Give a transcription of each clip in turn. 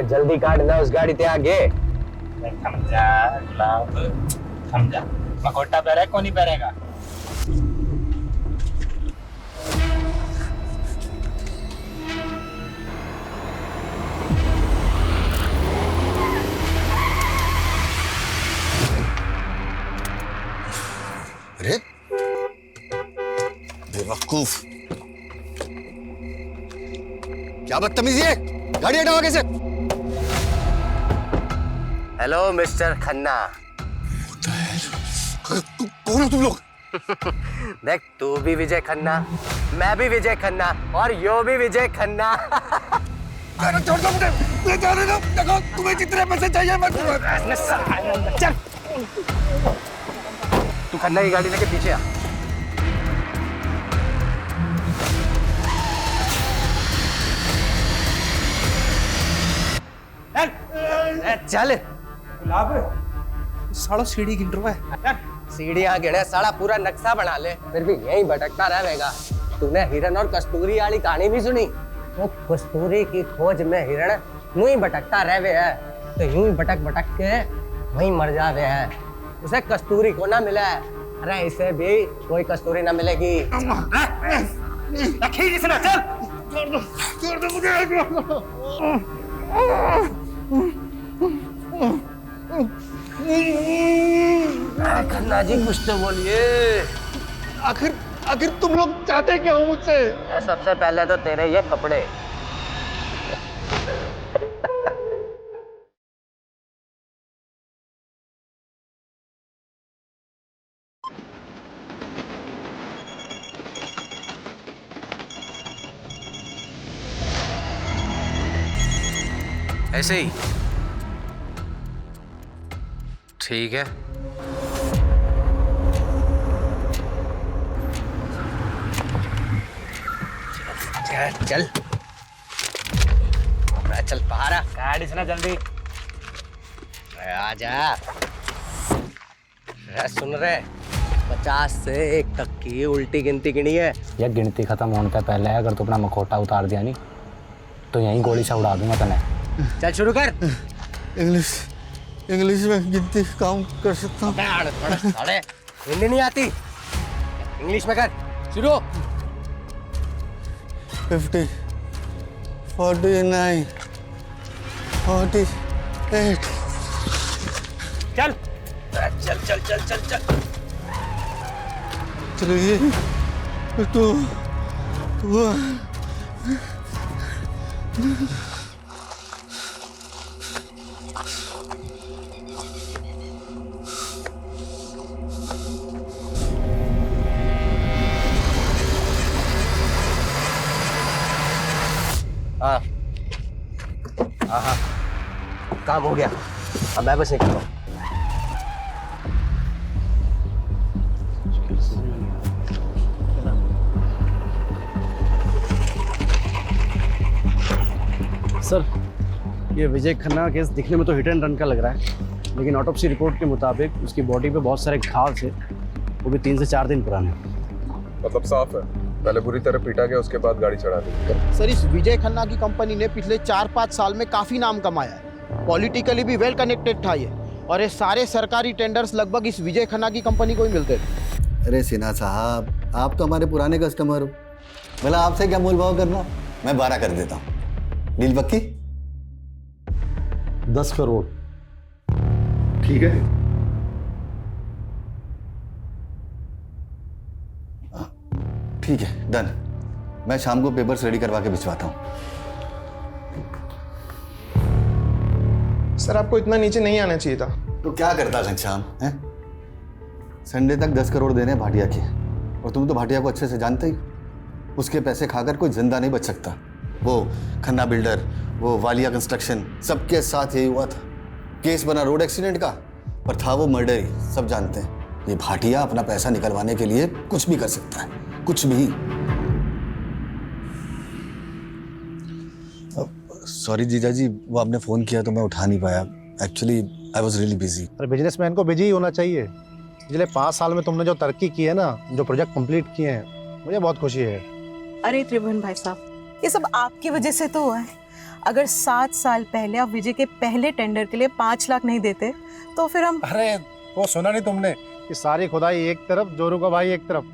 जल्दी काट ना उस गाड़ी ते आगे। थम जा गुलाब, थम जा। मकोटा पहरे कौन नहीं पहरेगा? अरे बेवकूफ, क्या बदतमीजी है, गाड़ी हटाओ आगे से। Hello mister Khanna. कौन हो तुम लोग? देख, तू भी विजय खन्ना, मैं भी विजय खन्ना और यो भी विजय खन्ना। छोड़ दो मुझे, मैं जाने दो। देखो तुम्हें जितने पैसे चाहिए मैं चल, तू खन्ना की गाड़ी लेके पीछे आ। चल गुलाब, सालो सीढ़ी गिन रहा है। सीढ़ियां गिने, साला पूरा नक्शा बना ले, फिर भी यहीं भटकता रहेगा। तूने हिरण और कस्तूरी वाली कहानी भी सुनी? वो कस्तूरी की खोज में हिरण यूं ही भटकता रहे है, तो यूं ही भटक भटक के वहीं मर जावे है। उसे कस्तूरी को ना मिला है, अरे इसे भी कोई कस्तूरी ना मिलेगी। छोड़ दो मुझे। खन्ना जी कुछ तो बोलिए। आखिर तुम लोग चाहते क्या हो मुझसे? सबसे पहले तो तेरे ये कपड़े। ऐसे ही ठीक है। चल चल बाहर आ। गाड़ी से ना जल्दी। आजा। सुन रहे, 50 से 1 तक की उल्टी गिनती गिनी है। यह गिनती खत्म होने से पहले अगर तू अपना मखौटा उतार दिया नहीं तो यहीं गोली से उड़ा दूंगा तने। चल शुरू कर। इंग्लिश में गिनती काउंट कर सकता हूँ। हिंदी नहीं आती, इंग्लिश में कर। शुरू। 50, 49, 48। चल चल चल चल चल चल। 3, 2, 1। हाँ हाँ, काम हो गया। अब मैं बस निकल रहा हूँ। सर, ये विजय खन्ना केस दिखने में तो हिट एंड रन का लग रहा है, लेकिन ऑटोप्सी रिपोर्ट के मुताबिक उसकी बॉडी पे बहुत सारे घाव थे, वो भी 3 से 4 दिन पुराने। मतलब साफ है, पहले बुरी तरह पीटा गया, उसके बाद गाड़ी चढ़ा दी। सर, इस विजय खन्ना की कंपनी ने पिछले 4-5 साल में काफी नाम कमाया है। पॉलिटिकली भी वेल कनेक्टेड था ये, और ये सारे सरकारी टेंडर्स लगभग इस विजय खन्ना की कंपनी को ही मिलते थे। अरे सिन्हा साहब, आप तो हमारे पुराने कस्टमर हो, भला आपसे क्या मोल भाव करना। मैं 12 कर देता हूँ। डील पक्की? 10 करोड़। ठीक है। ठीक है, डन। मैं शाम को पेपर्स रेडी करवा के भिजवाता हूँ। सर, आपको इतना नीचे नहीं आना चाहिए था। तो क्या करता घनश्याम है? संडे तक 10 करोड़ देने भाटिया के, और तुम तो भाटिया को अच्छे से जानते ही। उसके पैसे खाकर कोई जिंदा नहीं बच सकता। वो खन्ना बिल्डर, वो वालिया कंस्ट्रक्शन, सबके साथ यही हुआ था। केस बना रोड एक्सीडेंट का, पर था वो मर्डर ही, सब जानते हैं। ये भाटिया अपना पैसा निकलवाने के लिए कुछ भी कर सकता है, कुछ भी। सॉरी जीजा जी, वो आपने फ़ोन किया तो मैं उठा नहीं पाया। Actually I was really busy. अरे बिजनेसमैन को बिजी ही होना चाहिए। पिछले 5 साल में तुमने जो तरक्की की है ना, जो प्रोजेक्ट कंप्लीट किए हैं, मुझे बहुत खुशी है। अरे त्रिभुवन भाई साहब, ये सब आपकी वजह से तो हुआ है। अगर 7 साल पहले आप विजय के पहले टेंडर के लिए 5 लाख नहीं देते तो फिर हम। अरे वो सुना नहीं तुमने कि सारी खुदाई एक तरफ, जोरू का भाई एक तरफ।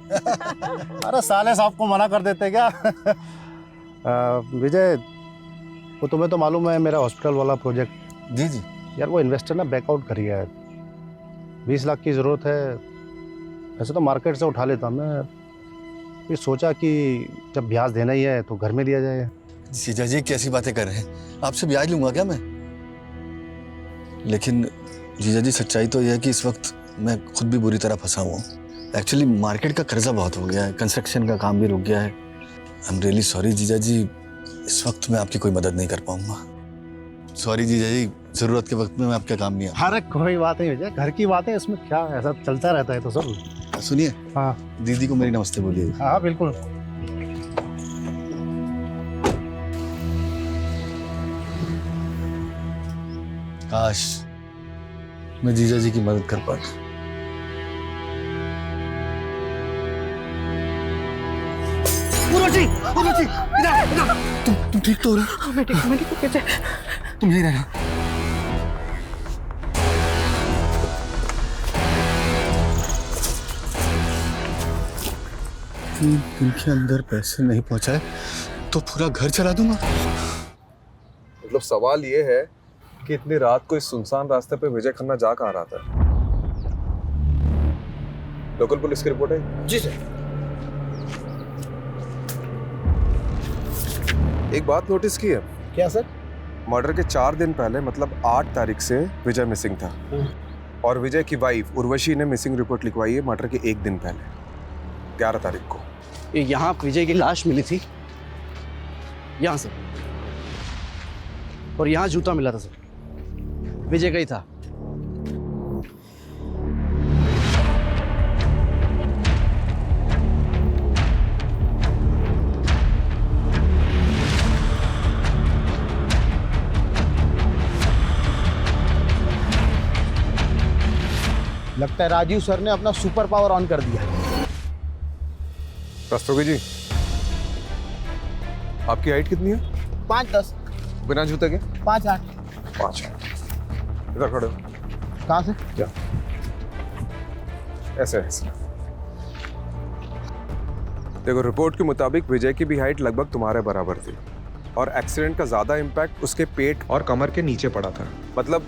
अरे साले साहब को मना कर देते क्या? विजय, वो तुम्हें तो मालूम है मेरा हॉस्पिटल वाला प्रोजेक्ट। जी जी। यार वो इन्वेस्टर ना बैकआउट कर गया है। 20 लाख की ज़रूरत है। ऐसे तो मार्केट से उठा लेता मैं, फिर सोचा कि जब ब्याज देना ही है तो घर में दिया जाए। जीजा जी कैसी बातें कर रहे हैं? आपसे ब्याज लूंगा क्या मैं? लेकिन जीजा जी सच्चाई तो यह है कि इस वक्त मैं खुद भी बुरी तरह फंसा हुआ हूँ। एक्चुअली मार्केट का कर्जा बहुत हो गया है, कंस्ट्रक्शन का काम भी रुक गया है। आई एम रियली सॉरी जीजा जी, इस वक्त मैं आपकी कोई मदद नहीं कर पाऊंगा। सॉरी जीजा जी, जरूरत के वक्त में मैं आपके काम नहीं आया। अरे कोई बात नहीं विजय, घर की बात है, इसमें क्या ऐसा चलता रहता है तो सब। सुनिए, हाँ दीदी को मेरी नमस्ते बोलिए। हाँ बिल्कुल। काश मैं जीजा जी की मदद कर पाता। तुम ठीक तो हो रहे हो? मैं ठीक हूँ। तुम यही रहना। इनके अंदर पैसे नहीं पहुंचाए तो पूरा घर चला दूंगा। मतलब सवाल ये है कि इतनी रात को इस सुनसान रास्ते पे विजय खन्ना जा कहाँ रहा था? लोकल पुलिस की रिपोर्ट है? जी सर। एक बात नोटिस की है? क्या सर? मर्डर के 4 दिन पहले मतलब 8 तारीख से विजय मिसिंग था और विजय की वाइफ उर्वशी ने मिसिंग रिपोर्ट लिखवाई है मर्डर के 1 दिन पहले 11 तारीख को। यहाँ विजय की लाश मिली थी, यहाँ सर, और यहाँ जूता मिला था सर, विजय का ही था। लगता है राजीव सर ने अपना सुपर पावर ऑन कर दिया। रस्तोगी जी, आपकी हाइट कितनी है? 5'10", बिना जूते के? 5'8". 5'8". इधर खड़े हो। कहाँ से? क्या ऐसे ऐसे? देखो, रिपोर्ट के मुताबिक विजय की भी हाइट लगभग तुम्हारे बराबर थी और एक्सीडेंट का ज्यादा इम्पैक्ट उसके पेट और कमर के नीचे पड़ा था। मतलब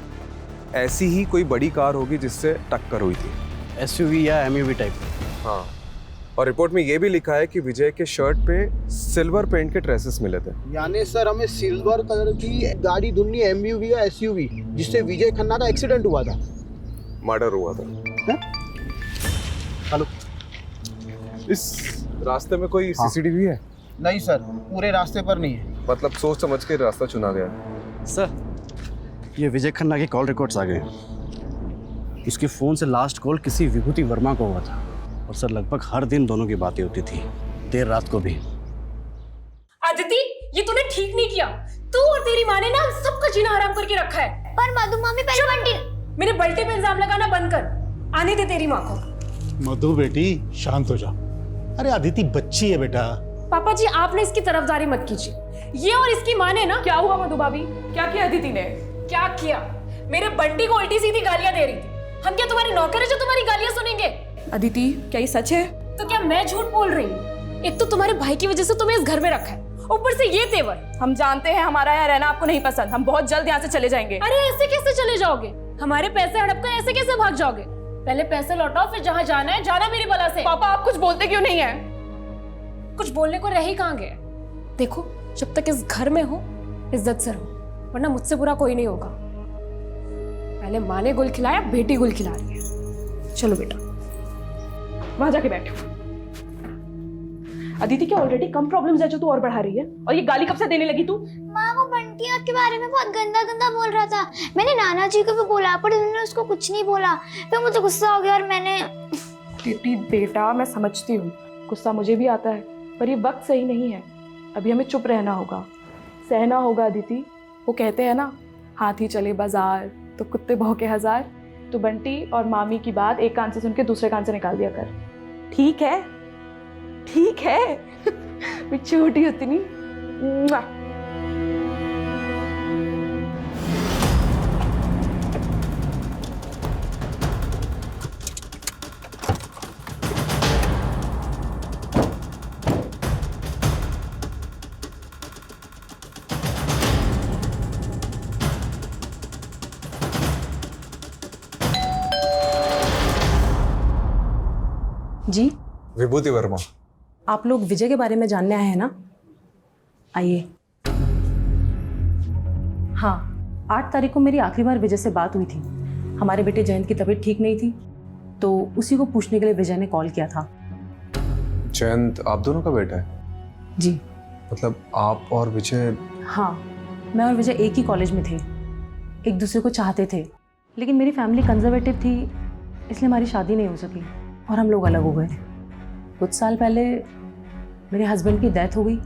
ऐसी ही कोई बड़ी कार होगी जिससे टक्कर हुई थी। SUV या MUV टाइप। हाँ, और रिपोर्ट में ये भी लिखा है कि विजय के शर्ट पे सिल्वर पेंट के ट्रेसेस मिले थे। यानी सर हमें सिल्वर कलर की गाड़ी ढूंढनी है, MUV या SUV, जिससे विजय खन्ना का एक्सीडेंट हुआ था, मर्डर हुआ था। हेलो, इस रास्ते में कोई CCTV है? नहीं सर, पूरे रास्ते पर नहीं है। मतलब सोच समझ के रास्ता चुना गया। सर, ये विजय खन्ना के कॉल रिकॉर्ड्स आ गए। उसके फ़ोन से लास्ट कॉल किसी विभूति वर्मा को हुआ था और सर लगभग हर दिन दोनों की बातें होती थी, देर रात को भी। अदिति, ये तूने ठीक नहीं किया। तू और तेरी माँ ने ना सबका जीना हराम करके रखा है। पर मधु मामी पहले बंटी, मेरे बल्टे पे इल्जाम लगाना बंद कर। आने दे तेरी माँ को। मधु बेटी शांत हो जा। अरे अदिति बच्ची है बेटा। पापा जी, आपने इसकी तरफदारी मत कीजिए। ये और इसकी माँ ने ना। क्या हुआ मधु भाभी? क्या किया अदिति ने? क्या किया? मेरे बंटी को उल्टी सीधी गालियां दे रही थी। हम क्या तुम्हारे नौकर है जो तुम्हारी गालियां सुनेंगे? अदिति, क्या ये सच है? तो क्या मैं झूठ बोल रही हूँ? एक तो तुम्हारे भाई की वजह से तुम्हें इस घर में रखा है, ऊपर से ये तेवर। हम जानते हैं हमारा यहाँ रहना आपको नहीं पसंद, हम बहुत जल्द यहाँ से चले जाएंगे। अरे ऐसे कैसे चले जाओगे? हमारे पैसे हड़प कर ऐसे कैसे भाग जाओगे? पहले पैसे लौटाओ, फिर जहाँ जाना है जाना मेरी बला से। पापा आप कुछ बोलते क्यों नहीं है? कुछ बोलने को रह ही कहाँ गए? देखो, जब तक इस घर में हो इज्जत से रहो, वरना मुझसे बुरा कोई नहीं होगा। पहले माँ ने गुल खिलाया, बेटी गुल खिला रही है। चलो बेटा, वहां जाके बैठो। अदिति, क्या ऑलरेडी कम प्रॉब्लम्स है जो तू और बढ़ा रही है? और ये गाली कब से देने लगी तू? माँ, वो बंटी आपके बारे में बहुत गंदा गंदा बोल रहा था। मैंने नाना जी को भी बोला पर उन्होंने उसको कुछ नहीं बोला। फिर मुझे गुस्सा हो गया और मैंने। बेटा, मैं समझती हूँ, गुस्सा मुझे भी आता है, पर ये वक्त सही नहीं है। अभी हमें चुप रहना होगा, सहना होगा। अदिति, वो कहते हैं ना, हाथी चले बाजार तो कुत्ते भौंके 1000। तो बंटी और मामी की बात एक कान से सुन के दूसरे कान से निकाल दिया कर। ठीक है? ठीक है। मैं छोटी होती नहीं। जी विभूति वर्मा। आप लोग विजय के बारे में जानने आए हैं ना? आइए। हाँ, 8 तारीख को मेरी आखिरी बार विजय से बात हुई थी। हमारे बेटे जयंत की तबीयत ठीक नहीं थी, तो उसी को पूछने के लिए विजय ने कॉल किया था। जयंत आप दोनों का बेटा है? जी। मतलब आप और विजय? हाँ, मैं और विजय एक ही कॉलेज में थे, एक दूसरे को चाहते थे, लेकिन मेरी फैमिली कंजर्वेटिव थी, इसलिए हमारी शादी नहीं हो सकी और हम लोग अलग हो गए। कुछ साल पहले मेरे हस्बैंड की डेथ हो गई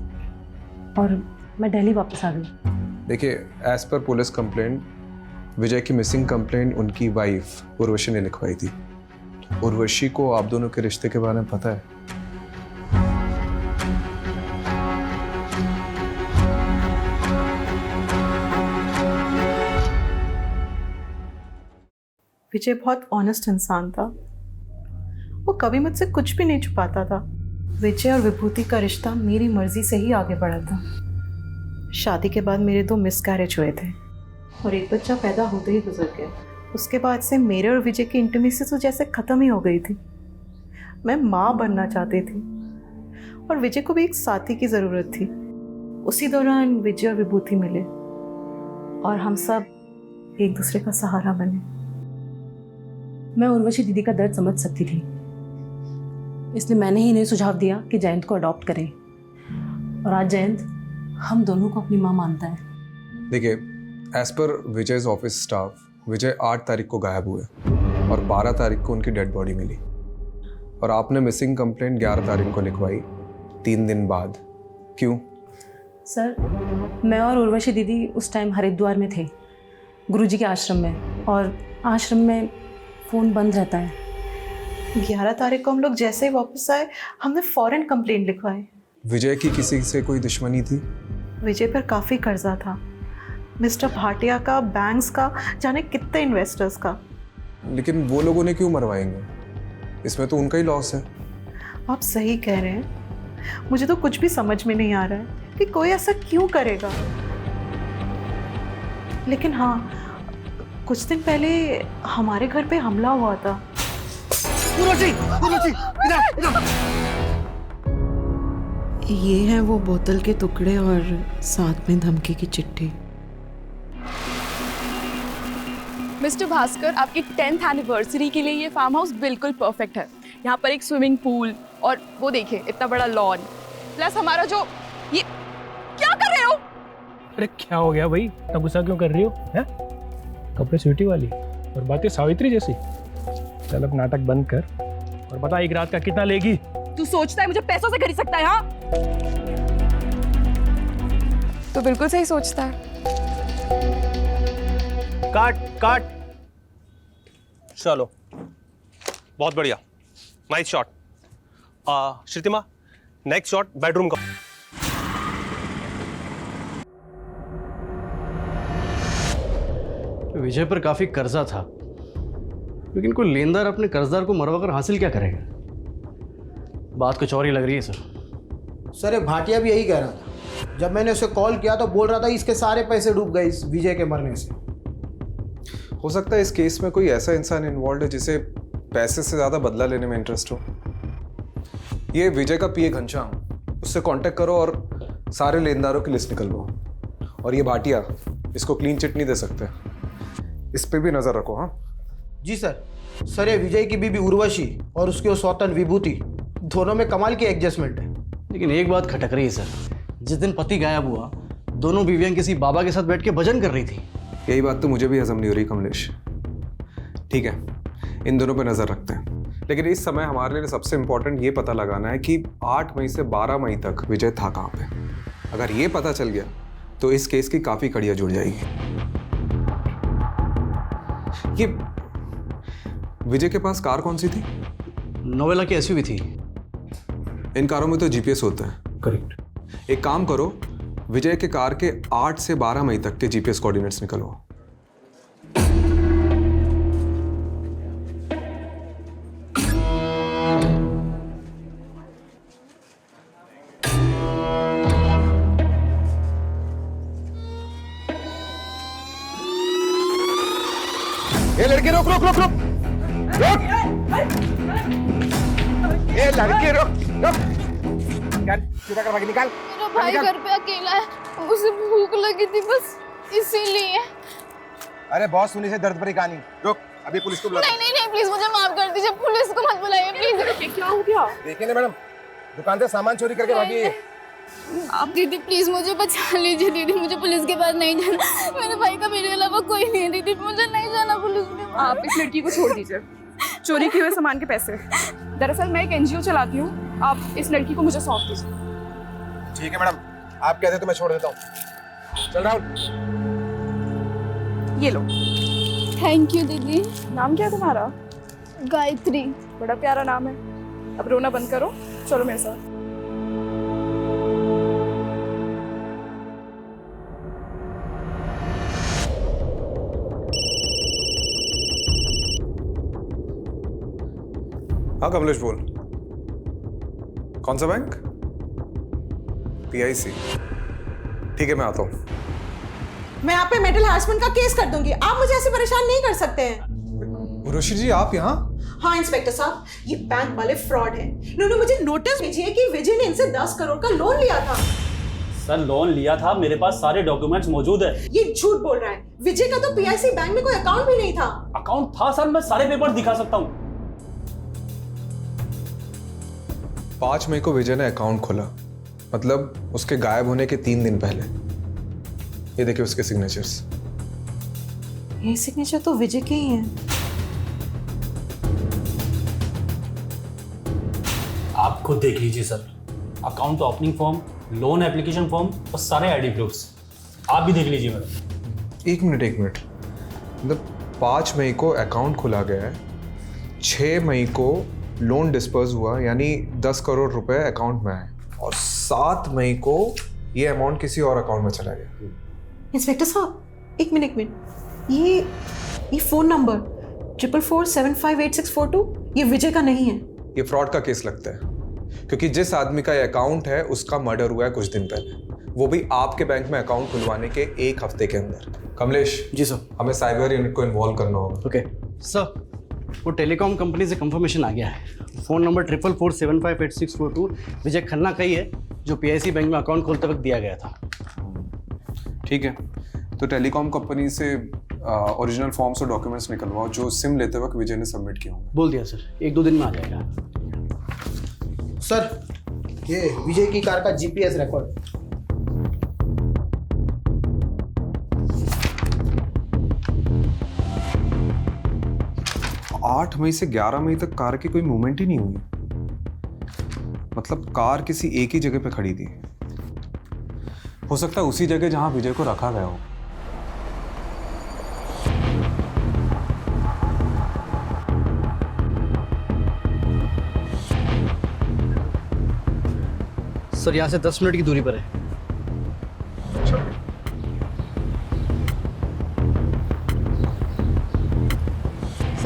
और मैं दिल्ली वापस आ गई। देखिए, एज पर पुलिस कंप्लेंट विजय की मिसिंग कंप्लेंट उनकी वाइफ उर्वशी ने लिखवाई थी। उर्वशी को आप दोनों के रिश्ते के बारे में पता है? विजय बहुत ऑनेस्ट इंसान था। वो कभी मुझसे कुछ भी नहीं छुपाता था। विजय और विभूति का रिश्ता मेरी मर्जी से ही आगे बढ़ा था। शादी के बाद मेरे 2 मिसकैरेज हुए थे और एक बच्चा पैदा होते ही गुजर गया। उसके बाद से मेरे और विजय की इंटीमेसी तो जैसे ख़त्म ही हो गई थी। मैं माँ बनना चाहती थी और विजय को भी एक साथी की ज़रूरत थी। उसी दौरान विजय और विभूति मिले और हम सब एक दूसरे का सहारा बने। मैं उर्वशी दीदी का दर्द समझ सकती थी, इसलिए मैंने ही इन्हें सुझाव दिया कि जयंत को अडॉप्ट करें और आज जयंत हम दोनों को अपनी माँ मानता है। देखिए, as per Vijay's office staff, विजय 8 तारीख को गायब हुए और 12 तारीख को उनकी डेड बॉडी मिली और आपने मिसिंग कंप्लेंट 11 तारीख को लिखवाई, 3 दिन बाद। क्यों? सर, मैं और उर्वशी दीदी उस टाइम हरिद्वार में थे, गुरुजी के आश्रम में, और आश्रम में फ़ोन बंद रहता है। 11 तारीख को हम लोग जैसे ही वापस आए, हमने फौरन कंप्लेंट लिखवाई। विजय की किसी से कोई दुश्मनी थी? विजय पर काफ़ी कर्जा था, मिस्टर भाटिया का, बैंक्स का, जाने कितने इन्वेस्टर्स का। लेकिन वो लोगों ने क्यों मरवाएंगे? इसमें तो उनका ही लॉस है। आप सही कह रहे हैं। मुझे तो कुछ भी समझ में नहीं आ रहा है कि कोई ऐसा क्यों करेगा। लेकिन हाँ, कुछ दिन पहले हमारे घर पे हमला हुआ था। ये हैं वो बोतल के टुकड़े और साथ में धमकी की चिट्ठी। मिस्टर भास्कर, आपकी 10th एनिवर्सरी के लिए ये फार्म हाउस बिल्कुल परफेक्ट है। यहाँ पर एक स्विमिंग पूल और वो देखिए इतना बड़ा लॉन, प्लस हमारा जो ये क्या कर रहे हो? अरे क्या हो गया भाई, इतना गुस्सा क्यों कर रही हो? हैं? कपड़े स्वीटी वाली और बातें सावित्री जैसी। चल अब नाटक बंद कर और बता एक रात का कितना लेगी? तू सोचता है मुझे पैसों से खरीद सकता है? हाँ, तो बिल्कुल सही सोचता है। काट काट। चलो, बहुत बढ़िया, nice shot. Shrutima, next shot bedroom का। विजय पर काफी कर्जा था, लेकिन कोई लेनदार अपने कर्जदार को मरवाकर हासिल क्या करेगा? बात कुछ और ही लग रही है सर। सर, ये भाटिया भी यही कह रहा था। जब मैंने उसे कॉल किया तो बोल रहा था इसके सारे पैसे डूब गए इस विजय के मरने से। हो सकता है इस केस में कोई ऐसा इंसान इन्वॉल्व है जिसे पैसे से ज़्यादा बदला लेने में इंटरेस्ट हो। ये विजय का पीए घनश्याम, उससे कांटेक्ट करो और सारे लेनदारों की लिस्ट निकलवाओ। और ये भाटिया, इसको क्लीन चिट नहीं दे सकते, इस पे भी नज़र रखो। हाँ जी सर। सर, ये विजय की बीबी उर्वशी और उसकी वो सौतन विभूति, दोनों में कमाल की एडजस्टमेंट है। लेकिन एक बात खटक रही है सर, जिस दिन पति गायब हुआ दोनों बीवियां किसी बाबा के साथ बैठ के भजन कर रही थी। यही बात तो मुझे भी हजम नहीं हो रही कमलेश। ठीक है, इन दोनों पे नज़र रखते हैं, लेकिन इस समय हमारे लिए सबसे इंपॉर्टेंट ये पता लगाना है कि 8 मई से 12 मई तक विजय था कहाँ पे। अगर ये पता चल गया तो इस केस की काफ़ी कड़ियाँ जुड़ जाएगी। ये विजय के पास कार कौन सी थी? नोवेला की एसयूवी थी। इन कारों में तो जीपीएस होता है। करेक्ट। एक काम करो, विजय के कार के 8 से 12 मई तक के जीपीएस कोऑर्डिनेट्स निकलवाओ। ये लड़के, रोक रोक रोक रोक रोक। ये लड़की रुक रुक निकाल सीधा कर भागी निकाल मेरा भाई घर पे अकेला है, उसे भूख लगी थी बस इसीलिए। अरे बहुत सुनी से दर्द भरी कहानी रुक अभी पुलिस को बुला नहीं नहीं नहीं प्लीज मुझे माफ कर दीजिए, पुलिस को मत बुलाइए प्लीज। क्या हो गया? देखिए ना मैडम दुकान से सामान चोरी करके भागी है। आप दीदी प्लीज मुझे बचा लीजिए दीदी, मुझे पुलिस के पास नहीं जाना, मेरे भाई का मेरे अलावा कोई नहीं है दीदी, मुझे नहीं जाना पुलिस के पास। आप इस लड़की को छोड़ दीजिए, चोरी किए हुए सामान के पैसे। दरअसल मैं एक एनजीओ चलाती हूँ, आप इस लड़की को मुझे सौंप दीजिए। ठीक है मैडम आप कहते तो मैं छोड़ देता हूँ। चल राहुल ये लो। थैंक यू दीदी। नाम क्या है तुम्हारा? गायत्री। बड़ा प्यारा नाम है। अब रोना बंद करो, चलो मेरे साथ। हाँ कमलेश बोल, कौन सा बैंक? PIC। ठीक है मैं आता हूँ। मैं आप पे मेंटल हैरेसमेंट का केस कर दूंगी, आप मुझे ऐसे परेशान नहीं कर सकते हैं। उर्वशी जी आप यहाँ? हाँ इंस्पेक्टर साहब, ये बैंक वाले फ्रॉड हैं। इन्होंने मुझे नोटिस भेजी है कि विजय ने इनसे 10 करोड़ का लोन लिया था। सर लोन लिया था, मेरे पास सारे डॉक्यूमेंट्स मौजूद है। ये झूठ बोल रहा है, विजय का तो PIC बैंक में कोई अकाउंट भी नहीं था। अकाउंट था सर, मैं सारे पेपर दिखा सकता हूँ। 5 मई को विजय ने अकाउंट खोला, मतलब उसके गायब होने के 3 दिन पहले। ये देखिए उसके सिग्नेचर्स। ये सिग्नेचर तो विजय के ही हैं। आप खुद देख लीजिए sir, account opening form, loan application form और सारे आईडी प्रूफ्स आप भी देख लीजिए मैडम। एक मिनट मतलब 5 मई को अकाउंट खुला गया है, 6 मई को लोन डिस्पर्स हुआ यानी 10 करोड़ रुपए अकाउंट में आए, और 7 मई को ये अमाउंट किसी और अकाउंट में चला गया। इंस्पेक्टर साहब एक मिनट ये फोन नंबर 44475862 ये विजय का नहीं है। ये फ्रॉड का केस लगता है क्योंकि जिस आदमी का ये अकाउंट है उसका मर्डर हुआ है कुछ दिन पहले, वो भी आपके बैंक में अकाउंट खुलवाने के 1 हफ्ते के अंदर। कमलेश जी सर। हमें साइबर यूनिट को इन्वॉल्व करना होगा। ओके सर, वो टेलीकॉम कंपनी से कंफर्मेशन आ गया है। फ़ोन नंबर 44475862 विजय खन्ना का ही है, जो PIC बैंक में अकाउंट खोलते वक्त दिया गया था। ठीक है, तो टेलीकॉम कंपनी से ओरिजिनल फॉर्म्स और डॉक्यूमेंट्स निकलवाओ जो सिम लेते वक्त विजय ने सबमिट किया होंगे। बोल दिया सर, 1-2 दिन में आ जाएगा। सर ये विजय की कार का GPS रिकॉर्ड। 8 मई से 11 मई तक कार की कोई मूवमेंट ही नहीं हुई, मतलब कार किसी एक ही जगह पे खड़ी थी। हो सकता है उसी जगह जहां विजय को रखा गया हो। सर यहाँ से 10 मिनट की दूरी पर है।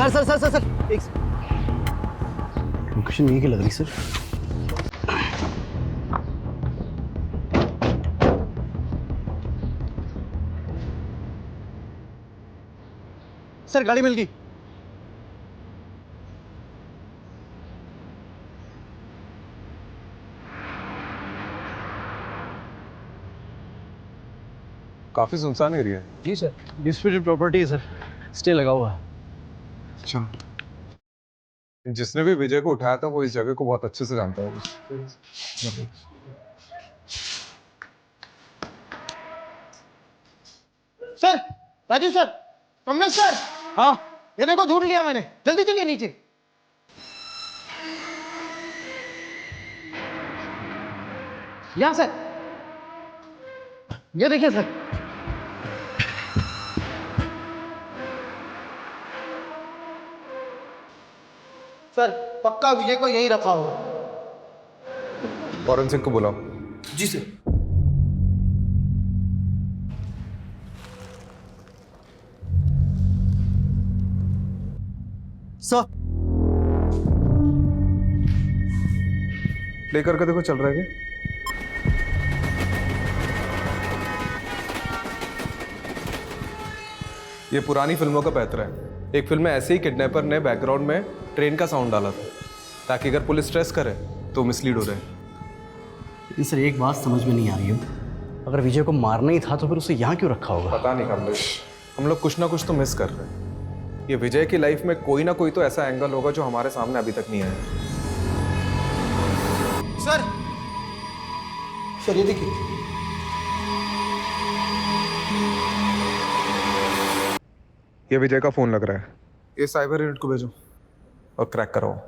सर एक लोकेशन यही की लग रही सर। सर गाड़ी मिल गई। काफी सुनसान एरिया है। जी सर, डिस्प्यूटेड प्रॉपर्टी है सर, स्टे लगा हुआ है। अच्छा, जिसने भी विजय को उठाया था वो इस जगह को बहुत अच्छे से जानता होगा। Sir, Raju sir, Kamlesh sir. हाँ ये देखो ढूंढ लिया मैंने, जल्दी चलिए नीचे। यहाँ सर, ये देखिए सर। सर पक्का विजय को यही रखा होगा। फॉरेंसिक को बुलाओ। जी सर। सर प्ले करके देखो चल रहा है क्या? ये पुरानी फिल्मों का पैतरा है। एक फिल्म में ऐसे ही किडनैपर ने बैकग्राउंड में ट्रेन का साउंड डाला था। ताकि अगर पुलिस स्ट्रेस करे तो मिसलीड हो जाए। लेकिन सर एक बात समझ में नहीं आ रही है, अगर विजय को मारना ही था तो फिर उसे यहाँ क्यों रखा होगा? पता नहीं कमलेश, हम लोग कुछ ना कुछ तो मिस कर रहे हैं। ये विजय की लाइफ में कोई ना कोई तो ऐसा एंगल होगा जो हमारे सामने अभी तक नहीं आया। सर ये देखिए, ये विजय का फोन लग रहा है। ये साइबर यूनिट को भेजो और क्रैक कराओ।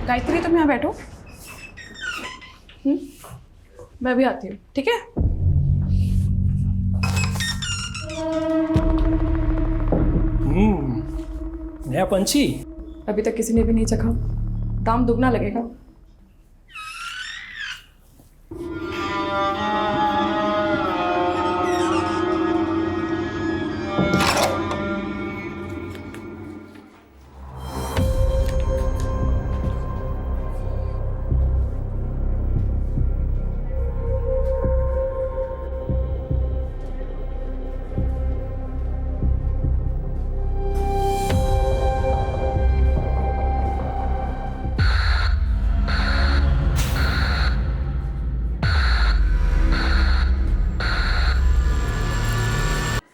गायत्री तुम यहाँ बैठो। मैं भी आती हूँ, ठीक है? नया पंछी अभी तक किसी ने भी नहीं चखा, दाम दुगना लगेगा।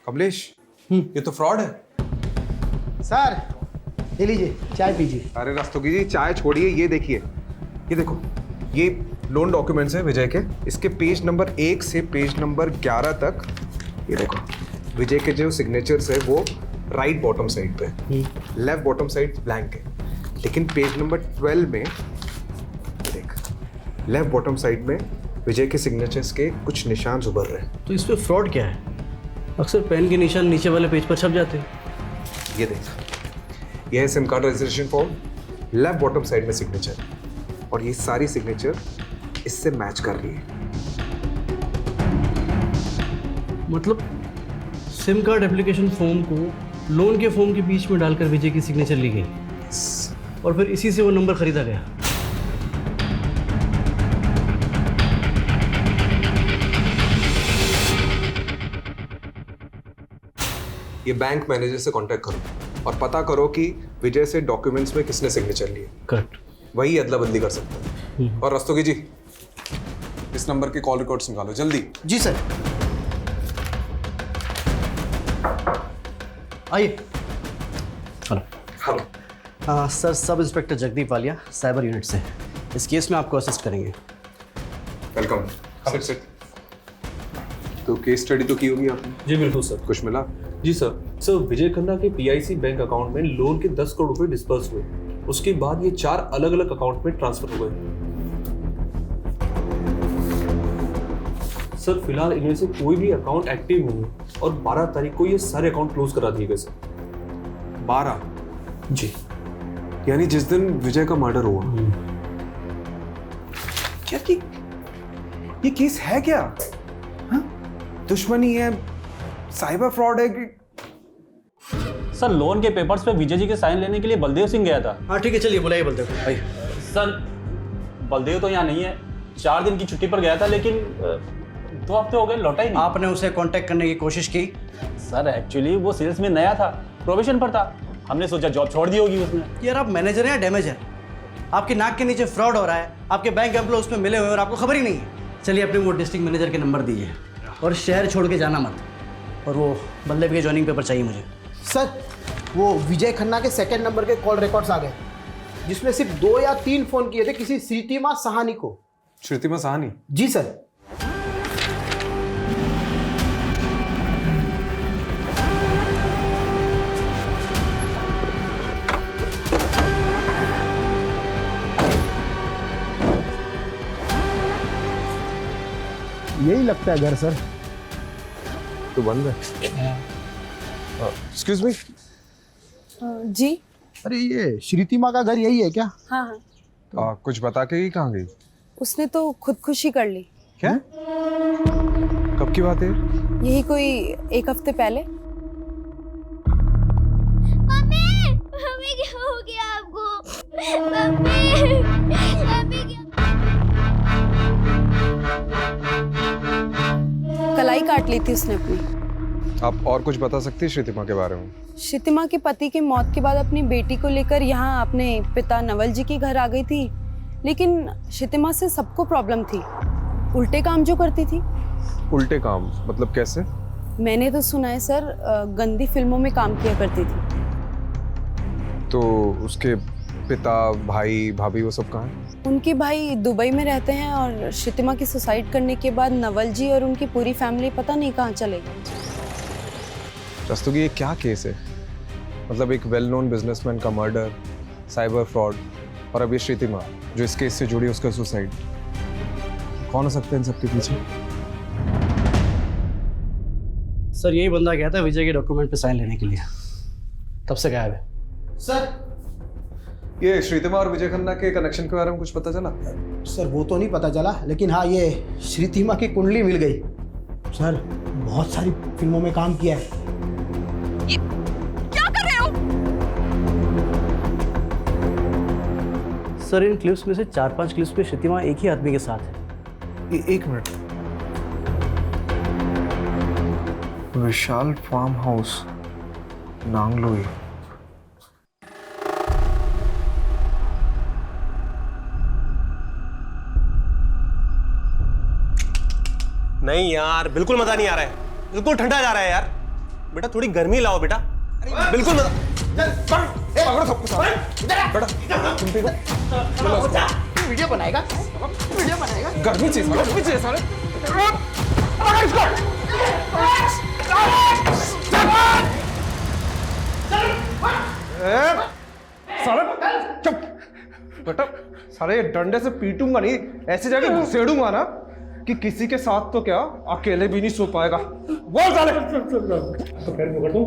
कमलेश, ये तो फ्रॉड है। सर ले लीजिए, चाय पीजिए। अरे रस्तोगी जी, चाय छोड़िए, ये देखिए, ये देखो, ये लोन डॉक्यूमेंट्स हैं विजय के। इसके पेज नंबर 1 से पेज नंबर 11 तक ये देखो, विजय के जो सिग्नेचर्स है वो राइट बॉटम साइड पे, लेफ्ट बॉटम साइड ब्लैंक है। लेकिन पेज नंबर 12 में ये देख, लेफ्ट बॉटम साइड में विजय के सिग्नेचर्स के कुछ निशान उभर रहे हैं। तो इसमें फ्रॉड क्या है? अक्सर पेन के निशान नीचे वाले पेज पर छप जाते हैं। ये देख, यह है SIM card registration form, left bottom side में सिग्नेचर, और ये सारी सिग्नेचर इससे मैच कर रही है। मतलब सिम कार्ड एप्लीकेशन फॉर्म को लोन के फॉर्म के बीच में डालकर विजय की सिग्नेचर ली गई और फिर इसी से वो नंबर खरीदा गया। ये बैंक मैनेजर से कांटेक्ट करो और पता करो कि विजय से डॉक्यूमेंट्स में किसने सिग्नेचर लिए। करेक्ट, वही अदला बदली कर सकता है। और रस्तोगी जी, इस नंबर के कॉल रिकॉर्ड्स निकालो जल्दी। जी सर। आइए। Hello. Hello. Sir, sub inspector Jagdeep Walia, cyber unit से। इस केस में आपको असिस्ट करेंगे। वेलकम। Sit sit. तो केस स्टडी तो की होगी आपने? जी बिल्कुल सर। कुछ मिला? जी सर विजय खन्ना के PIC बैंक अकाउंट में लोन के 10 करोड़ रुपए डिस्पर्स हुए। उसके बाद ये 4 अलग अलग अकाउंट में ट्रांसफर हो गए। सर फिलहाल इनमें से कोई भी अकाउंट एक्टिव नहीं है और 12 तारीख को ये सारे अकाउंट क्लोज करा दिए गए सर। 12? जी, यानी जिस दिन विजय का मर्डर हुआ। क्या ये केस है क्या? हाँ? दुश्मनी है, साइबर फ्रॉड है कि? सर लोन के पेपर्स पे विजय जी के साइन लेने के लिए बलदेव सिंह गया था। हाँ ठीक है, चलिए बुलाइए बलदेव को। आइए। सर बलदेव तो यहाँ नहीं है, 4 दिन की छुट्टी पर गया था, लेकिन 2 हफ्ते हो गए लौटा ही नहीं। आपने उसे कांटेक्ट करने की कोशिश की? सर एक्चुअली वो सेल्स में नया था, प्रोबेशन पर था, हमने सोचा जॉब छोड़ दी होगी उसने। यार आप मैनेजर हैं या डैमेजर? आपकी नाक के नीचे फ्रॉड हो रहा है, आपके बैंक एम्प्लॉय उसमें मिले हुए हैं और आपको खबर ही नहीं है। चलिए अपने वो डिस्ट्रिक्ट मैनेजर के नंबर दीजिए और शहर छोड़ के जाना मत। और वो बल्देव के जॉइनिंग पेपर चाहिए मुझे। सर वो विजय खन्ना के सेकंड नंबर के कॉल रिकॉर्ड्स आ गए, जिसमें सिर्फ 2 या 3 फोन किए थे किसी श्रीतिमा साहनी को। श्रुतिमा साहनी? जी सर। यही लगता है घर सर। तो बंद है। Excuse me. जी। अरे ये श्रीतिमा का घर यही है क्या? हाँ हाँ। कुछ बता के ही कहाँ गई? उसने तो खुदकुशी कर ली। क्या? कब की बात है? यही कोई 1 हफ्ते पहले। मम्मी, मम्मी क्या हो गया आपको? मम्मी, मम्मी क्या? कलाई काट ली थी उसने अपनी। आप और कुछ बता सकती है श्रीतिमा के बारे में? श्रीतिमा के पति के मौत के बाद अपनी बेटी को लेकर यहाँ अपने पिता नवल जी के घर आ गई थी, लेकिन श्रीतिमा से सबको प्रॉब्लम थी। उल्टे काम जो करती थी। उल्टे काम मतलब कैसे? मैंने तो सुना है सर, गंदी फिल्मों में काम किया करती थी। तो उसके पिता, भाई, भाभी वो सब कहाँ हैं? उनके भाई दुबई में रहते हैं और श्रीतिमा की सुसाइड करने के बाद नवल जी और उनकी पूरी फैमिली पता नहीं कहाँ चले गए। रस्तोगी, ये क्या केस है? मतलब एक वेल नोन बिजनेसमैन का मर्डर, साइबर फ्रॉड, और अब ये श्रीतिमा जो इस केस से जुड़ी उसका सुसाइड। कौन हो सकते हैं इन सबके पीछे? सर यही बंदा गया था विजय के डॉक्यूमेंट पे साइन लेने के लिए, तब से गायब है। सर ये श्रीतिमा और विजय खन्ना के कनेक्शन के बारे में कुछ पता चला? सर वो तो नहीं पता चला, लेकिन हाँ ये श्रीतिमा की कुंडली मिल गई। सर बहुत सारी फिल्मों में काम किया है। क्या कर रहे हो? सर इन क्लिप्स में से 4-5 क्लिप्स पे श्रीतिमा एक ही आदमी के साथ है। एक मिनट। विशाल फार्म हाउस, नांगलोई। नहीं यार, बिल्कुल मजा नहीं आ रहा है, बिल्कुल ठंडा जा रहा है यार। बेटा थोड़ी गर्मी लाओ बेटा, बिल्कुल मजा। पकड़ो सबको। बेटा वीडियो बनाएगा, वीडियो बनाएगा। गर्मी चाहिए सारे। पकड़ इसको। साले चुप। बेटा सारे डंडे से पीटूंगा नहीं, ऐसी जगह घुसेड़ूंगा ना कि किसी के साथ तो क्या अकेले भी नहीं सो पाएगा। बोल साले। तो पैर पकड़ दो।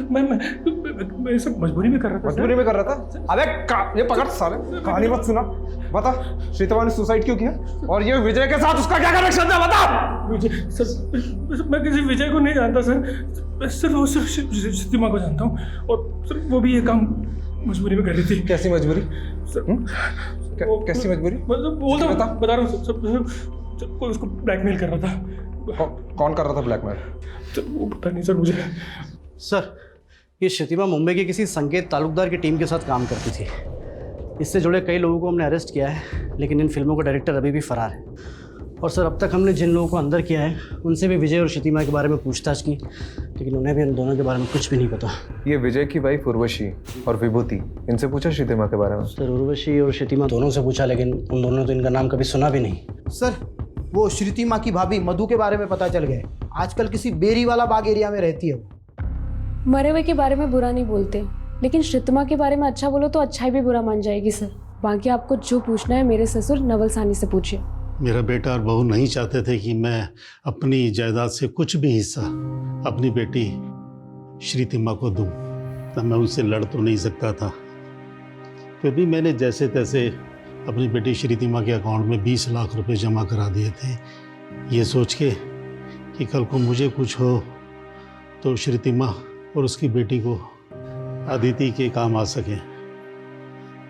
मैं सब मजबूरी में कर रहा था। मजबूरी में कर रहा था? अबे ये पकड़ साले, कहानी मत सुना। बता श्रीतिमा ने सुसाइड क्यों किया, और ये विजय के साथ उसका क्या कनेक्शन था? बता। विजय सर, मैं किसी विजय को नहीं जानता सर, सिर्फ श्रीतिमा को जानता हूँ, और सर वो भी ये काम मजबूरी में कर रही थी। कैसी मजबूरी? कैसी मजबूरी? बता रहा हूँ सर, कोई उसको ब्लैकमेल कर रहा था। कौन कर रहा था ब्लैकमेल? वो पता नहीं सर मुझे। सर ये श्रीतिमा मुंबई के किसी संकेत तालुकदार की टीम के साथ काम करती थी। इससे जुड़े कई लोगों को हमने अरेस्ट किया है, लेकिन इन फिल्मों का डायरेक्टर अभी भी फरार है। और सर अब तक हमने जिन लोगों को अंदर किया है उनसे भी विजय और श्रीतिमा के बारे में पूछताछ की, लेकिन उन्हें भी इन दोनों के बारे में कुछ भी नहीं पता। ये विजय की वाइफ उर्वशी और विभूति, इनसे पूछा श्रीतिमा के बारे में? सर उर्वशी और श्रीतिमा दोनों से पूछा, लेकिन उन दोनों ने तो इनका नाम कभी सुना भी नहीं। सर वो श्रीतिमा की भाभी मधु के बारे में पता चल गया, आजकल किसी बेरी वाला बाग एरिया में रहती है वो। मरे हुए के बारे में बुरा नहीं बोलते, लेकिन श्रीतिमा के बारे में अच्छा बोलो तो अच्छाई भी बुरा मान जाएगी सर। बाकी आपको जो पूछना है मेरे ससुर नवल सानी से पूछिए। मेरा बेटा और बहू नहीं चाहते थे कि मैं अपनी जायदाद से कुछ भी हिस्सा अपनी बेटी श्रीतिमा को दूं, तब मैं उनसे लड़ तो नहीं सकता था। फिर भी मैंने जैसे तैसे अपनी बेटी श्रीतिमा के अकाउंट में 20 लाख रुपए जमा करा दिए थे, ये सोच के कि कल को मुझे कुछ हो तो श्रीतिमा और उसकी बेटी को अदिति के काम आ सके।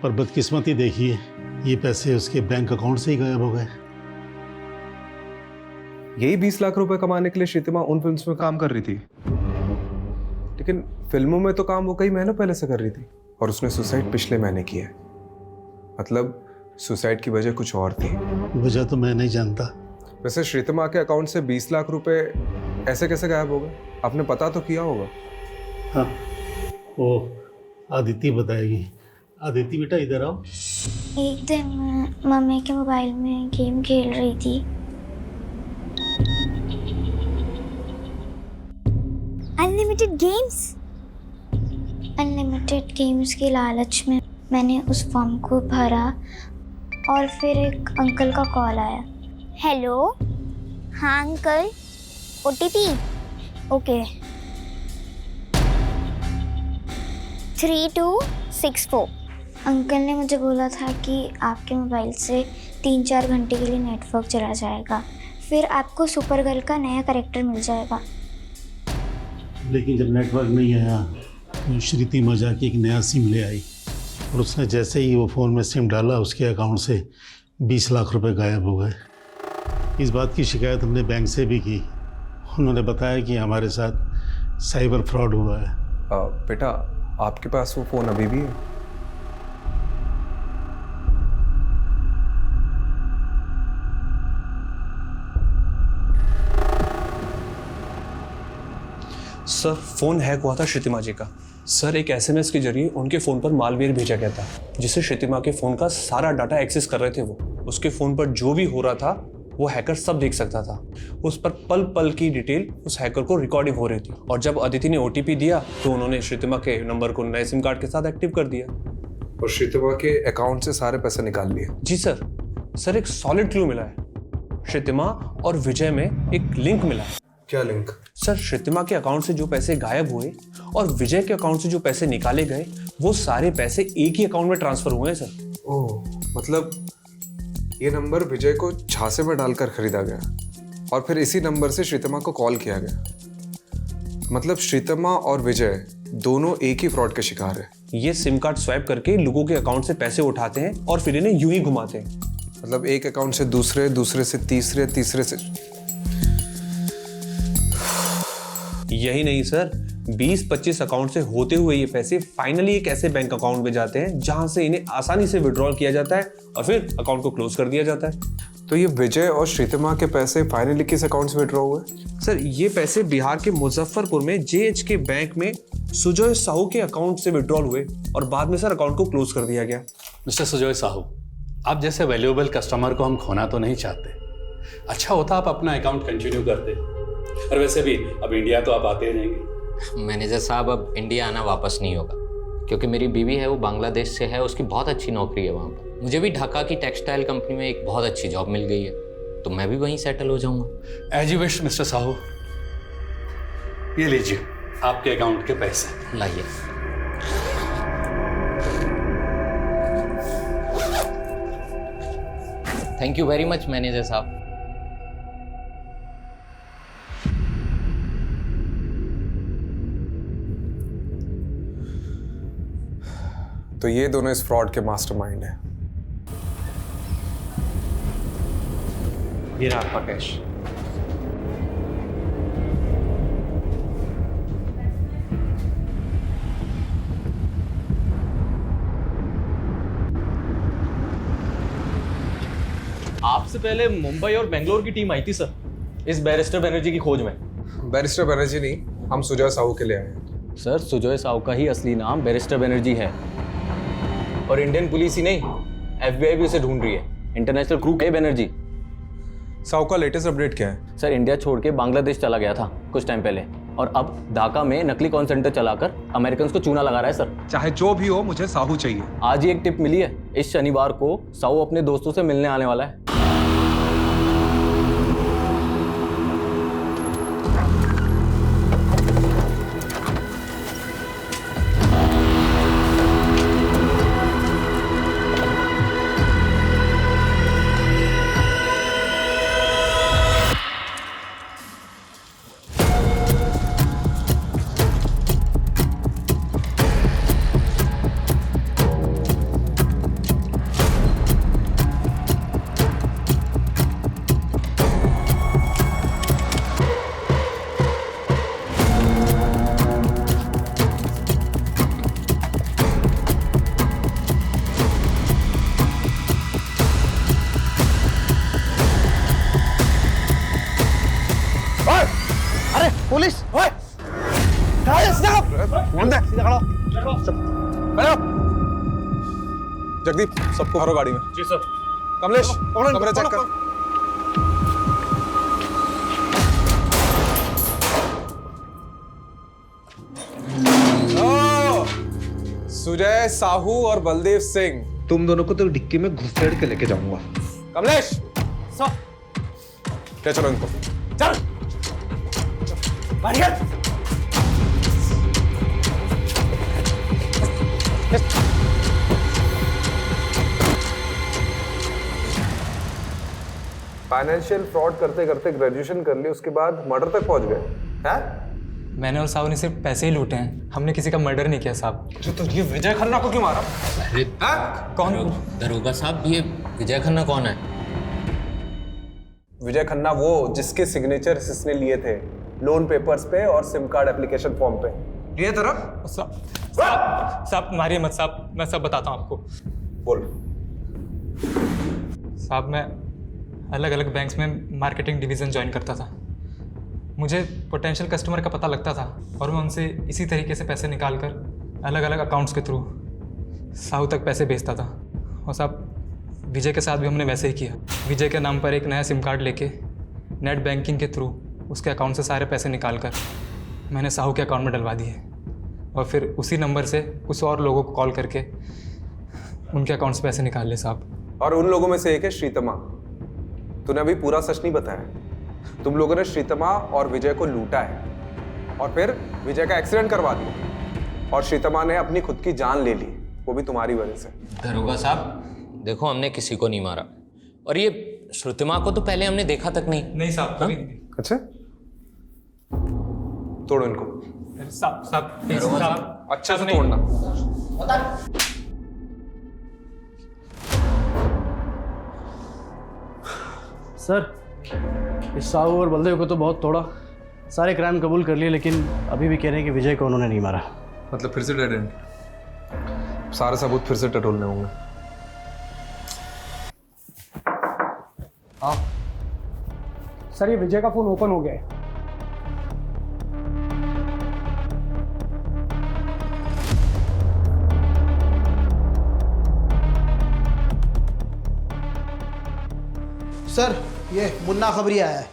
पर बदकिस्मती देखिए, ये पैसे उसके बैंक अकाउंट से ही गायब हो गए। यही 20 लाख रुपए कमाने के लिए श्रीतिमा उन फिल्म्स में काम कर रही थी, लेकिन फिल्मों में तो काम वो कई महीनों पहले से कर रही थी, और उसने सुसाइड पिछले महीने किया है। मतलब सुसाइड की वजह कुछ और थी। वजह तो मैं नहीं जानता। वैसे श्रीतिमा के अकाउंट से 20 लाख रुपए ऐसे कैसे गायब हो गए? आपने पता तो किया होगा। हाँ वो आदिति बताएगी। आदिति बेटा इधर आओ। एक दिन मैं मम्मी के मोबाइल में गेम खेल रही थी। अनलिमिटेड गेम्स के लालच में मैंने उस फॉर्म को भरा और फिर एक अंकल का कॉल आया। हेलो हाँ अंकल, OTP ओके 3264। अंकल ने मुझे बोला था कि आपके मोबाइल से 3-4 घंटे के लिए नेटवर्क चला जाएगा, फिर आपको सुपर गर्ल का नया कैरेक्टर मिल जाएगा। लेकिन जब नेटवर्क नहीं आया तो श्रीतिमा जाके एक नया सिम ले आई और उसने जैसे ही वो फ़ोन में सिम डाला उसके अकाउंट से 20 लाख रुपए गायब हो गए। इस बात की शिकायत हमने बैंक से भी की। उन्होंने बताया कि हमारे साथ साइबर फ्रॉड हुआ है। बेटा आपके पास वो फ़ोन अभी भी है? सर फोन हैक हुआ था श्रीतिमा जी का। सर एक SMS के जरिए उनके फ़ोन पर मालवेयर भेजा गया था, जिससे श्रीतिमा के फ़ोन का सारा डाटा एक्सेस कर रहे थे वो। उसके फ़ोन पर जो भी हो रहा था वो हैकर सब देख सकता था। उस पर पल पल की डिटेल उस हैकर को रिकॉर्डिंग हो रही थी। और जब अदिति ने OTP दिया तो उन्होंने श्रीतिमा के नंबर को नए सिम कार्ड के साथ एक्टिव कर दिया और श्रीतिमा के अकाउंट से सारे पैसे निकाल लिए। जी सर एक सॉलिड क्लू मिला है। श्रीतिमा और विजय में एक लिंक मिला है। क्या लिंक? सर श्रीतिमा के अकाउंट से जो पैसे गायब हुए और विजय के अकाउंट से जो पैसे निकाले गए वो सारे पैसे एक ही अकाउंट में ट्रांसफर हुए हैं सर। ओह, मतलब ये नंबर विजय को झांसे में डालकर खरीदा गया और फिर इसी नंबर से श्रीतिमा को कॉल किया गया। मतलब श्रीतिमा और विजय दोनों एक ही फ्रॉड के शिकार है। ये सिम कार्ड स्वैप करके लोगों के अकाउंट से पैसे उठाते हैं और फिर इन्हें यूं ही घुमाते हैं। मतलब एक अकाउंट से दूसरे, दूसरे से तीसरे, तीसरे से। यही नहीं सर, 20-25 अकाउंट से होते हुए ये पैसे फाइनली एक ऐसे बैंक अकाउंट में जाते हैं जहां से इन्हें आसानी से विड्रॉल किया जाता है और फिर अकाउंट को क्लोज कर दिया जाता है। तो ये विजय और श्रीतिमा के पैसे फाइनली किस अकाउंट से विड्रॉ हुए? सर ये पैसे बिहार के मुजफ्फरपुर में JHK बैंक में सुजय साहू के अकाउंट से विड्रॉल हुए और बाद में सर अकाउंट को क्लोज कर दिया गया। मिस्टर सुजय साहू, आप जैसे वैल्यूएबल कस्टमर को हम खोना तो नहीं चाहते। अच्छा होता आप अपना अकाउंट कंटिन्यू करते। और वैसे भी अब इंडिया तो आप आते ही रहेंगे। मैनेजर साहब अब इंडिया आना वापस नहीं होगा, क्योंकि मेरी बीवी है वो बांग्लादेश से है, उसकी बहुत अच्छी नौकरी है वहाँ पर। मुझे भी ढाका की टेक्सटाइल कंपनी में एक बहुत अच्छी जॉब मिल गई है, तो मैं भी वहीं सेटल हो जाऊँगा। As you wish mister Sahu. ये लीजिए आपके अकाउंट के पैसे। लाइए। Thank you very much manager साहब। तो ये दोनों इस फ्रॉड के मास्टरमाइंड हैं। ये रहा आपका कैश। आपसे पहले मुंबई और बेंगलोर की टीम आई थी सर, इस बैरिस्टर बनर्जी की खोज में। बैरिस्टर बनर्जी नहीं, हम सुजय साहू के लिए आए हैं। सर सुजय साहू का ही असली नाम बैरिस्टर बनर्जी है और इंडियन पुलिस ही नहीं FBI भी उसे ढूंढ रही है। इंटरनेशनल क्रू के बनर्जी। साहू का लेटेस्ट अपडेट क्या है? सर इंडिया छोड़ के बांग्लादेश चला गया था कुछ टाइम पहले और अब ढाका में नकली कॉल सेंटर चलाकर अमेरिकन को चूना लगा रहा है सर। चाहे जो भी हो, मुझे साहू चाहिए। आज ही एक टिप मिली है, इस शनिवार को साहू अपने दोस्तों से मिलने आने वाला है। पुलिस! ओए! कहाँ है? सीधा खड़ो। जगदीप, सबको भरो गाड़ी में। जी सर। कमलेश, कमरे चेक कर। सुजय साहू और बलदेव सिंह, तुम दोनों को तो डिक्की में घुसेड़ के लेके जाऊंगा। कमलेश! ले चलो इनको। चल फाइनेंशियल फ्रॉड करते करते ग्रेजुएशन कर ली, उसके बाद मर्डर तक पहुंच गए हैं? मैंने और साहब ने सिर्फ पैसे ही लूटे हैं, हमने किसी का मर्डर नहीं किया साहब। तो ये विजय खन्ना को क्यों मारा? अरे कौन? दरोगा साहब, ये विजय खन्ना कौन है? विजय खन्ना वो जिसके सिग्नेचर इसने लिए थे लोन पेपर्स पे और सिम कार्ड एप्लीकेशन फॉर्म पे। लिए तरफ साहब मारिए मत साहब, मैं सब बताता हूँ आपको। बोल। साहब मैं अलग अलग बैंक्स में मार्केटिंग डिवीज़न ज्वाइन करता था। मुझे पोटेंशियल कस्टमर का पता लगता था और मैं उनसे इसी तरीके से पैसे निकाल कर अलग अलग अकाउंट्स के थ्रू साहू तक पैसे भेजता था। और साहब विजय के साथ भी हमने वैसे ही किया। विजय के नाम पर एक नया सिम कार्ड लेके नेट बैंकिंग के थ्रू उसके अकाउंट से सारे पैसे निकाल कर मैंने साहू के अकाउंट में डलवा दिए और फिर उसी नंबर से कुछ और लोगों को कॉल करके उनके अकाउंट से पैसे निकाल लिए साहब। और उन लोगों में से एक है श्रीतमा। तूने अभी पूरा सच नहीं बताया। तुम लोगों ने श्रीतमा और विजय को लूटा है और फिर विजय का एक्सीडेंट करवा दिया और श्रीतमा ने अपनी खुद की जान ले ली, वो भी तुम्हारी वजह से। दरोगा साहब देखो, हमने किसी को नहीं मारा और ये श्रुतिमा को तो पहले हमने देखा तक नहीं साहब कभी नहीं। अच्छा, तोड़ो इनको। साहब अच्छा से तोड़ना। सर इस साहू और बलदेव को तो बहुत तोड़ा, सारे क्राइम कबूल कर लिए, लेकिन अभी भी कह रहे हैं कि विजय को उन्होंने नहीं मारा। मतलब फिर से डेड एंड? सारे सबूत फिर से टटोलने होंगे। हाँ सर, ये विजय का फोन ओपन हो गया है। सर ये मुन्ना खबरी आया है,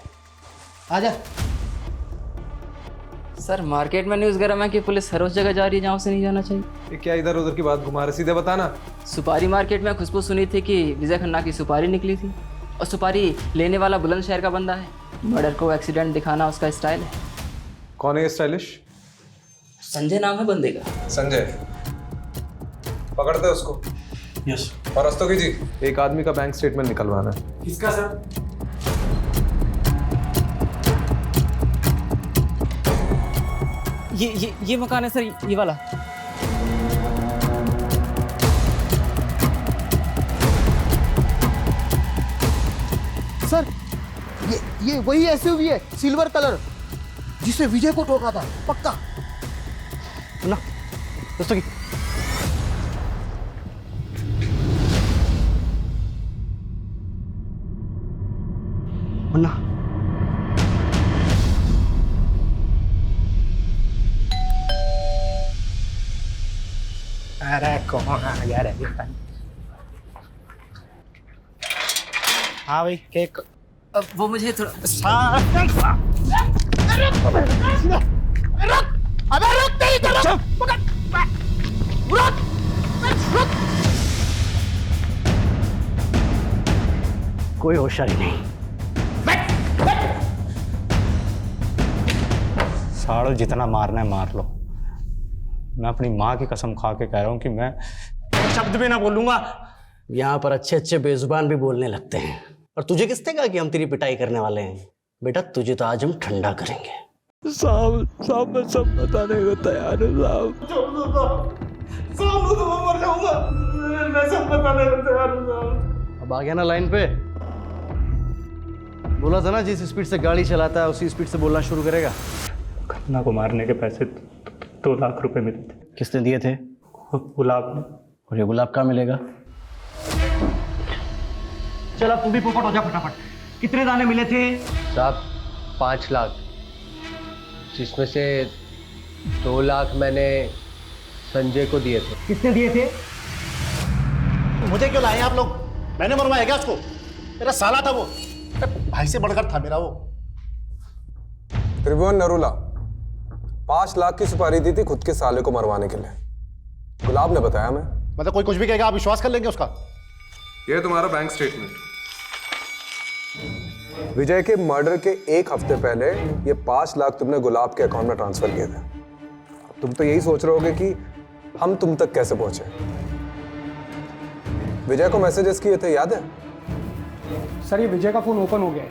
आजा। सर मार्केट में न्यूज़ गरम है कि पुलिस हर उस जगह जा रही है जहाँ उसे नहीं जाना चाहिए। ये क्या इधर उधर की बात घुमा रहे, सीधे बताना। सुपारी मार्केट में खुशबू सुनी थी कि विजय खन्ना की सुपारी निकली थी और सुपारी लेने वाला बुलंदशहर का बंदा है। मर्डर को एक्सीडेंट दिखाना उसका स्टाइल है। कौन है ये स्टाइलिश? संजय नाम है बंदे का। संजय, पकड़ते हैं उसको। यस। और रस्तोगी जी, एक आदमी का बैंक स्टेटमेंट निकलवाना है। किसका सर? ये मकान है सर, ये वाला। सर ये वही एसयूवी है, सिल्वर कलर, जिसे विजय को ठोका था, पक्का। ना दोस्तों की मुन्ना, अरे कौन आ गया रे? हाँ भाई केक। वो मुझे थोड़ा कोई होशियारी नहीं। साड़ो जितना मारना है मार लो। मैं अपनी माँ की कसम खा के कह रहा हूँ कि मैं शब्द भी ना बोलूंगा। यहाँ पर अच्छे अच्छे बेजुबान भी बोलने लगते हैं। और तुझे किसने कहा कि हम तेरी पिटाई करने वाले हैं? बेटा तुझे तो आज हम ठंडा करेंगे। साहब मैं सब बताने को तैयार हूँ साहब। मर जाऊंगा, मैं सब बताने को तैयार हूँ। अब आ गया ना लाइन पे? बोला था ना जिस स्पीड से गाड़ी चलाता है उसी स्पीड से बोलना शुरू करेगा। खन्ना को मारने के पैसे 2 लाख रुपए मिले थे। किसने दिए थे? गुलाब ने। और ये गुलाब कहाँ मिलेगा? चल अब तू भी पोपट हो जा फटाफट। कितने दाने मिले थे? साहब 5 लाख, जिसमें से 2 लाख मैंने संजय को दिए थे। कितने दिए थे? मुझे क्यों लाए आप लोग? मैंने मरवाया क्या उसको? मेरा साला था वो, भाई से बढ़कर था मेरा वो। त्रिभुवन नरूला 5 लाख की सुपारी दी थी खुद के साले को मरवाने के लिए। गुलाब ने बताया मैं। मतलब कोई कुछ भी कहेगा आप विश्वास कर लेंगे उसका? ये तुम्हारा बैंक स्टेटमेंट। विजय के मर्डर के एक हफ्ते पहले ये 5 लाख तुमने गुलाब के अकाउंट में ट्रांसफर किए थे। तुम तो यही सोच रहे होगे कि हम तुम तक कैसे पहुंचे। विजय को मैसेजेस किए थे, याद है? सर ये विजय का फोन ओपन हो गया है।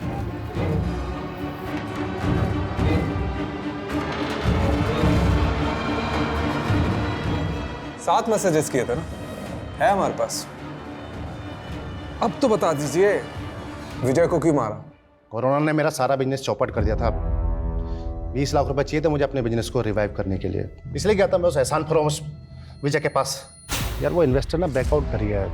7 मैसेजेस किए थे ना, है हमारे पास। अब तो बता दीजिए विजय को क्यों मारा? कोरोना ने मेरा सारा बिजनेस चौपट कर दिया था। 20 लाख रुपए चाहिए थे मुझे अपने बिजनेस को रिवाइव करने के लिए, इसलिए गया था मैं उस एहसान फरोश विजय के पास। यार वो इन्वेस्टर ना बैकआउट कर गया है।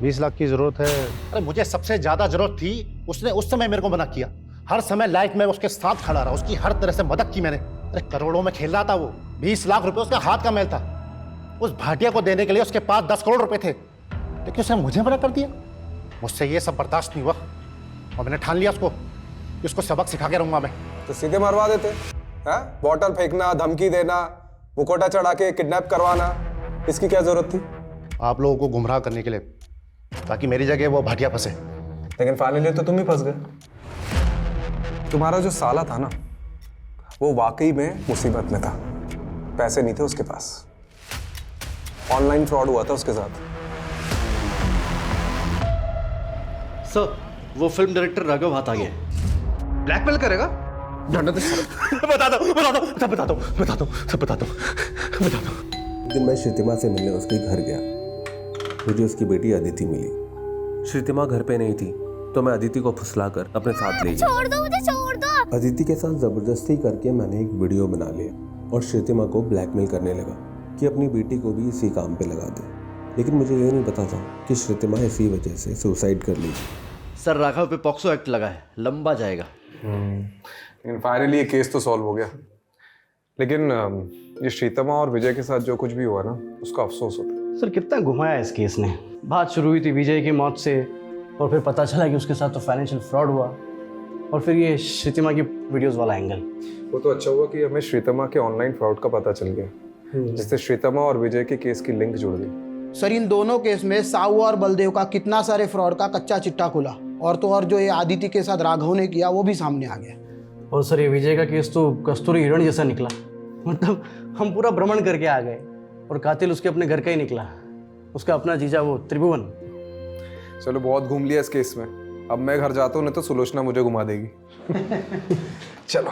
20 लाख की जरूरत है। अरे मुझे सबसे ज्यादा जरूरत थी, उसने उस समय मेरे को मना किया। हर समय लाइफ में उसके साथ खड़ा रहा, उसकी हर तरह से मदद की मैंने। अरे करोड़ों में खेल रहा था वो। 20 लाख रुपए उसका हाथ का मैल था। उस भाटिया को देने के लिए उसके पास 10 करोड़ रुपए थे, लेकिन उसने मुझे मना कर दिया। मुझसे ये सब बर्दाश्त नहीं हुआ और मैंने ठान लिया कि उसको सबक सिखा के रहूंगा मैं। तो सीधे मरवा देते हैं? बॉटल फेंकना, धमकी देना, मुकोटा चढ़ा के किडनैप करवाना, इसकी क्या जरूरत थी? आप लोगों को गुमराह करने के लिए, ताकि मेरी जगह वो भाटिया फंसे। लेकिन फाइनली तो तुम ही फंस गए। तुम्हारा जो साला था ना, वो वाकई में मुसीबत में था। पैसे नहीं थे उसके पास, ऑनलाइन फ्रॉड हुआ था उसके साथ। सर वो फिल्म डायरेक्टर राघव हाथ आ गया। ब्लैकमेल करेगा? बता दो। दिन मैं श्रीतिमा से मिलने उसके घर गया। मुझे उसकी बेटी अदिति मिली। श्रीतिमा घर पे नहीं थी, तो मैं अदिति को फुसलाकर अपने साथ ले गया। छोड़ दो मुझे, छोड़ दो। अदिति के साथ जबरदस्ती करके मैंने एक वीडियो बना लिया और श्रीतिमा को ब्लैकमेल करने लगा कि अपनी बेटी को भी इसी काम पे लगा दे। लेकिन मुझे ये नहीं पता था कि श्रीतिमा इसी वजह से सुसाइड कर ली। सर राघव पे पॉक्सो एक्ट लगा है, लंबा जाएगा। लेकिन फाइनली ये केस तो सॉल्व हो गया। लेकिन ये श्रीतिमा और विजय के साथ जो कुछ भी हुआ ना, उसका अफसोस होता है। सर कितना घुमाया इस केस ने। बात शुरू हुई थी विजय की मौत से, और फिर पता चला कि उसके साथ तो फाइनेंशियल फ्रॉड हुआ, और फिर ये श्रीतिमा की वीडियोस वाला एंगल। वो तो अच्छा हुआ कि हमें श्रीतिमा के ऑनलाइन फ्रॉड का पता चल गया, जिससे श्रीतिमा और विजय के केस की लिंक जुड़ गई। सर इन दोनों केस में साहू और बलदेव का कितना सारे फ्रॉड का कच्चा चिट्टा खुला, और तो और जो ये आदिति के साथ राघव ने किया वो भी सामने आ गया। और सर ये विजय का केस तो कस्तूरी हिरण जैसा निकला। मतलब हम पूरा भ्रमण करके आ गए और कातिल उसके अपने घर का ही निकला, उसका अपना जीजा वो त्रिभुवन। चलो बहुत घूम लिया इस केस में, अब मैं घर जाता हूँ, नहीं तो सुलोचना मुझे घुमा देगी। चलो।